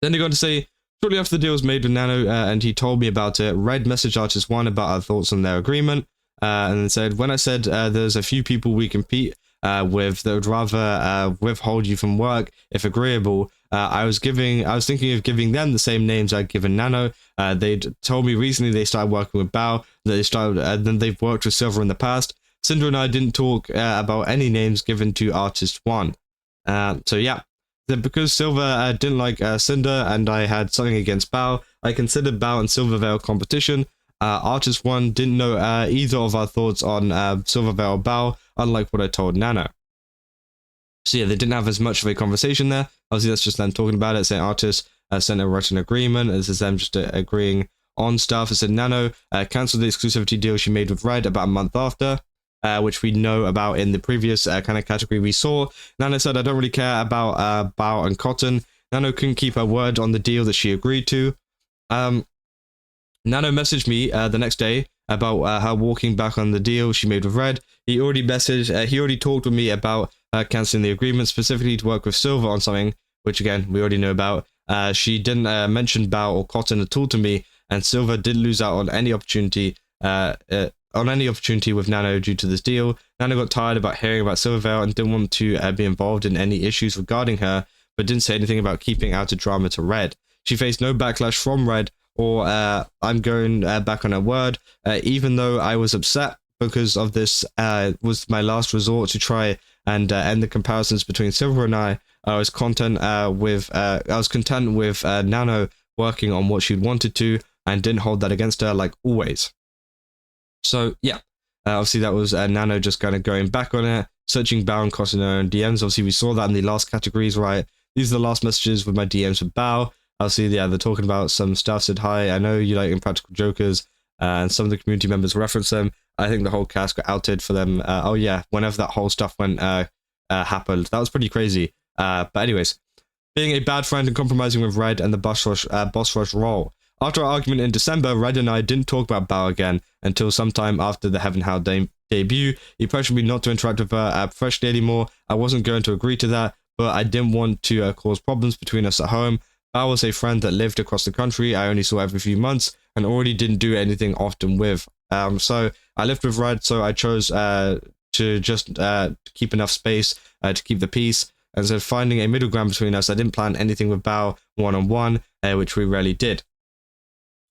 Then they go on to say, shortly after the deal was made with Nano and he told me about it, Red messaged Artist 1 about our thoughts on their agreement. And then said, when I said there's a few people we compete with that would rather withhold you from work if agreeable, I was thinking of giving them the same names I'd given Nano. They'd told me recently they started working with Bao, that then they've worked with Silver in the past. Cinder and I didn't talk about any names given to Artist 1. So yeah, because Silver didn't like Cinder and I had something against Bao, I considered Bao and Silverveil competition. Artist 1 didn't know either of our thoughts on Silverveil or Bao, unlike what I told Nano. So yeah, they didn't have as much of a conversation there. Obviously, that's just them talking about it, saying Artist sent a written agreement. This is them just agreeing on stuff. It said Nano cancelled the exclusivity deal she made with Red about a month after, which we know about in the previous kind of category we saw. Nano said, I don't really care about Bao and Cotton. Nano couldn't keep her word on the deal that she agreed to. Nano messaged me the next day about her walking back on the deal she made with Red. He already talked with me about cancelling the agreement, specifically to work with Silver on something, which again, we already know about. She didn't mention Bao or Cotton at all to me, and Silver did lose out on any opportunity with Nano due to this deal. Nano got tired about hearing about Silverveil and didn't want to be involved in any issues regarding her, but didn't say anything about keeping out of drama to Red. She faced no backlash from Red, or I'm going back on her word, even though I was upset because of this was my last resort to try and end the comparisons between Silver and I was content with Nano working on what she'd wanted to and didn't hold that against her like always. So yeah, obviously that was Nano just kind of going back on it, searching Bao and Cotton in her own DMs. Obviously we saw that in the last categories, right? These are the last messages with my DMs with Bao. Obviously, yeah, they're talking about some stuff. Said, hi, I know you like Impractical Jokers, and some of the community members reference them. I think the whole cast got outed for them. Oh yeah, whenever that whole stuff happened, that was pretty crazy. But anyways, being a bad friend and compromising with Red and the boss rush role. After our argument in December, Red and I didn't talk about Bao again until sometime after the Heaven How debut. He pressured me not to interact with her professionally anymore. I wasn't going to agree to that, but I didn't want to cause problems between us at home. Bao was a friend that lived across the country. I only saw every few months and already didn't do anything often with. So I lived with Red, so I chose to just keep enough space to keep the peace. And so finding a middle ground between us, I didn't plan anything with Bao one-on-one, which we rarely did.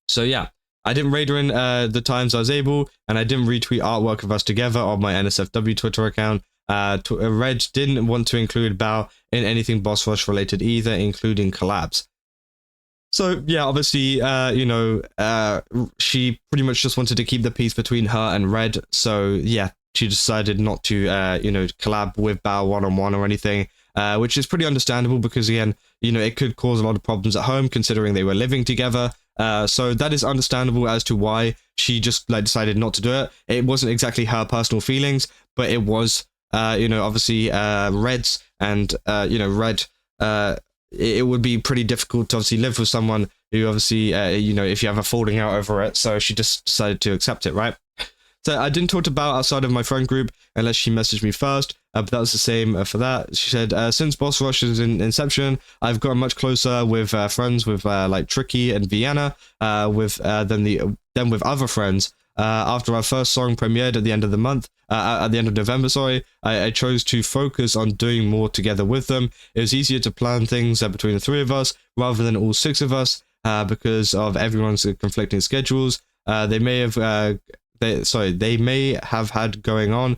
So yeah, I didn't raid her in the times I was able, and I didn't retweet artwork of us together on my NSFW Twitter account. Red didn't want to include Bao in anything Boss Rush related either, including collabs. So yeah, obviously, she pretty much just wanted to keep the peace between her and Red. So yeah, she decided not to, collab with Bao one-on-one or anything, which is pretty understandable because again, it could cause a lot of problems at home considering they were living together. So that is understandable as to why she just decided not to do it. It wasn't exactly her personal feelings, but it was, obviously Red's, and Red. It would be pretty difficult to obviously live with someone who obviously, if you have a falling out over it. So she just decided to accept it, right? So I didn't talk to Bao outside of my friend group unless she messaged me first, but that was the same for that. She said, since Boss Rush's inception, I've gotten much closer with friends with like Tricky and Vienna, than with other friends. After our first song premiered at the end of the month, at the end of November, I chose to focus on doing more together with them. It was easier to plan things between the three of us rather than all six of us because of everyone's conflicting schedules. They may have had going on.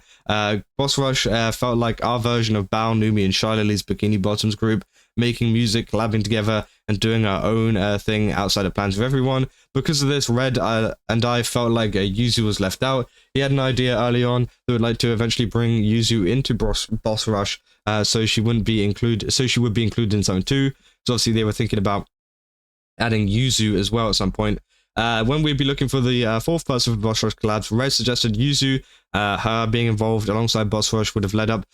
Boss Rush felt like our version of Bao, Numi, and Shylily's Bikini Bottoms group, making music, collabing together, and doing our own thing outside of plans with everyone. Because of this, Red and I felt like Yuzu was left out. He had an idea early on that would like to eventually bring Yuzu into Boss Rush, so she would be included in something too. So obviously they were thinking about adding Yuzu as well at some point. When we'd be looking for the fourth person for Boss Rush collabs, Red suggested Yuzu. Her being involved alongside Boss Rush would have led up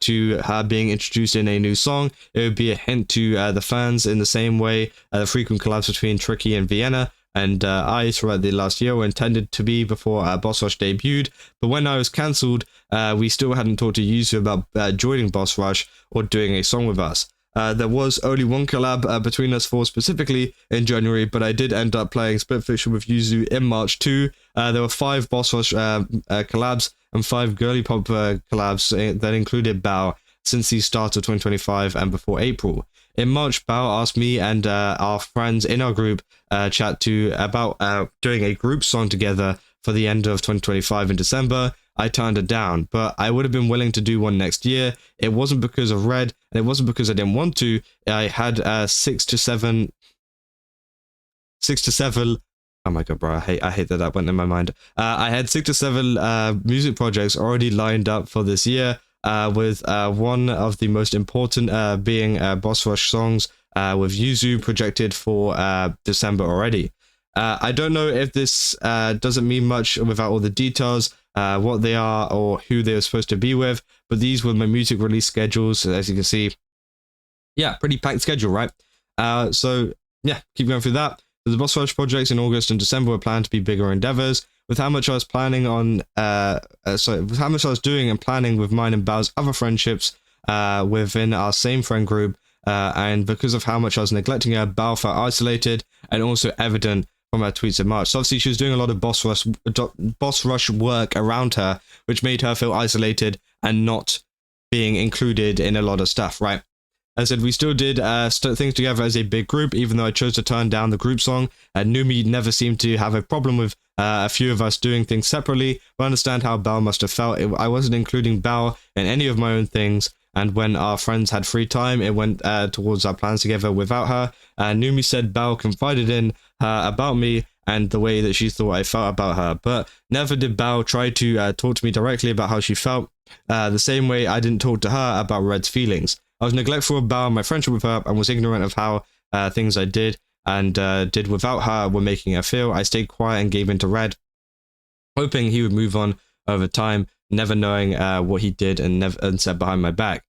to her being introduced in a new song. It would be a hint to the fans in the same way the frequent collabs between Tricky and Vienna and I throughout the last year were intended to be before Boss Rush debuted. But when I was cancelled, we still hadn't talked to Yuzu about joining Boss Rush or doing a song with us. There was only one collab between us four specifically in January, but I did end up playing Split Fiction with Yuzu in March too. There were 5 Boss Rush collabs and 5 Girly Pop collabs that included Bao since the start of 2025 and before April. In March, Bao asked me and our friends in our group chat about doing a group song together for the end of 2025 in December. I turned it down, but I would have been willing to do one next year. It wasn't because of Red, and it wasn't because I didn't want to. I had 6 to 7. Oh my god, bro! I hate that went in my mind. I had 6 to 7 music projects already lined up for this year, with one of the most important being Boss Rush songs with Yuzu projected for December already. I don't know if this doesn't mean much without all the details, what they are or who they were supposed to be with, but these were my music release schedules. As you can see, yeah, pretty packed schedule, right? So yeah, keep going through that. The Boss Rush projects in August and December were planned to be bigger endeavors. With how much I was planning on, with how much I was doing and planning with mine and Bao's other friendships within our same friend group, and because of how much I was neglecting her, Bao felt isolated and also evident from her tweets in March. So obviously she was doing a lot of Boss Rush work around her, which made her feel isolated and not being included in a lot of stuff, right? As I said, we still did things together as a big group, even though I chose to turn down the group song. Numi never seemed to have a problem with a few of us doing things separately, but I understand how Bao must have felt. I wasn't including Bao in any of my own things, and when our friends had free time, it went towards our plans together without her. Numi said Bao confided in her about me and the way that she thought I felt about her, but never did Bao try to talk to me directly about how she felt, the same way I didn't talk to her about Red's feelings. I was neglectful of Bao and my friendship with her and was ignorant of how things I did and did without her were making her feel. I stayed quiet and gave in to Red, hoping he would move on over time, never knowing what he did and said behind my back.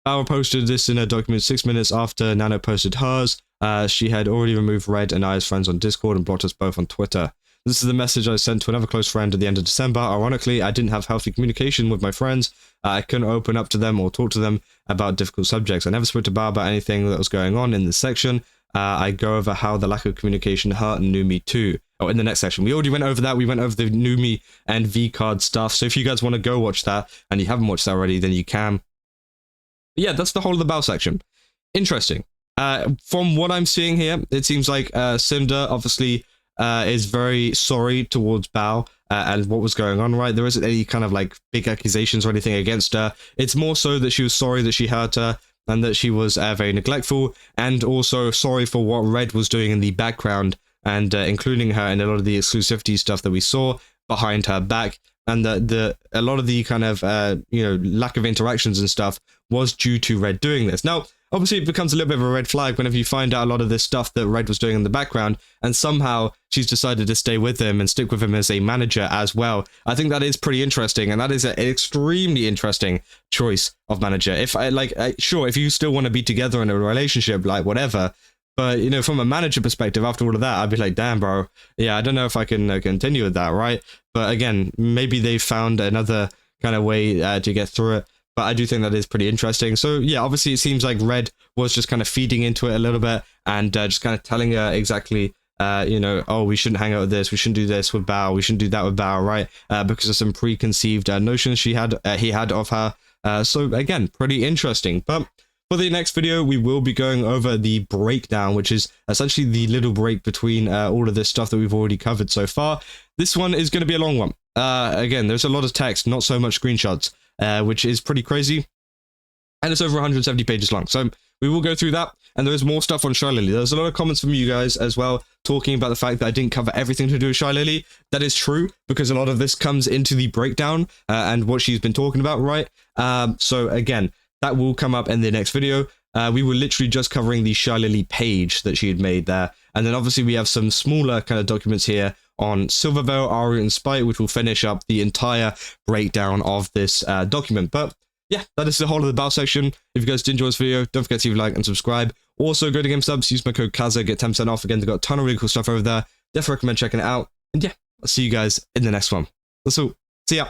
Bao posted this in a document 6 minutes after Nano posted hers. She had already removed Red and I as friends on Discord and blocked us both on Twitter. This is the message I sent to another close friend at the end of December. Ironically, I didn't have healthy communication with my friends. I couldn't open up to them or talk to them about difficult subjects. I never spoke to Bao about anything that was going on in this section. I go over how the lack of communication hurt and knew me too. Oh, in the next section. We already went over that. We went over the Numi and V-card stuff. So if you guys want to go watch that and you haven't watched that already, then you can. But yeah, that's the whole of the Bao section. Interesting. From what I'm seeing here, it seems like Sinder obviously is very sorry towards Bao and what was going on, right? There isn't any kind of like big accusations or anything against her. It's more so that she was sorry that she hurt her and that she was very neglectful, and also sorry for what Red was doing in the background and including her in a lot of the exclusivity stuff that we saw behind her back, and a lot of the kind of lack of interactions and stuff was due to Red doing this. Now, obviously, it becomes a little bit of a red flag whenever you find out a lot of this stuff that Red was doing in the background, and somehow she's decided to stay with him and stick with him as a manager as well. I think that is pretty interesting, and that is an extremely interesting choice of manager. If sure, if you still want to be together in a relationship, like whatever, but from a manager perspective, after all of that, I'd be like, damn, bro, yeah, I don't know if I can continue with that, right? But again, maybe they found another kind of way to get through it. But I do think that is pretty interesting. So yeah, obviously it seems like Red was just kind of feeding into it a little bit and just kind of telling her exactly, oh, we shouldn't hang out with this, we shouldn't do this with Bao, we shouldn't do that with Bao, right? Because of some preconceived notions he had of her. So again, pretty interesting. But for the next video, we will be going over the breakdown, which is essentially the little break between all of this stuff that we've already covered so far. This one is going to be a long one. Again, there's a lot of text, not so much screenshots. Which is pretty crazy, and it's over 170 pages long, so we will go through that, and there's more stuff on Shylily. There's a lot of comments from you guys as well talking about the fact that I didn't cover everything to do with Shylily. That is true, because a lot of this comes into the breakdown and what she's been talking about, right? So again, that will come up in the next video. We were literally just covering the Shylily page that she had made there, and then obviously we have some smaller kind of documents here on Silverveil, Aria, and Spite, which will finish up the entire breakdown of this document. But yeah, that is the whole of the Bao section. If you guys did enjoy this video, don't forget to leave a like and subscribe. Also, go to GameSubs, use my code Kaza, get 10% off. Again, they've got a ton of really cool stuff over there. Definitely recommend checking it out. And yeah, I'll see you guys in the next one. That's all. See ya.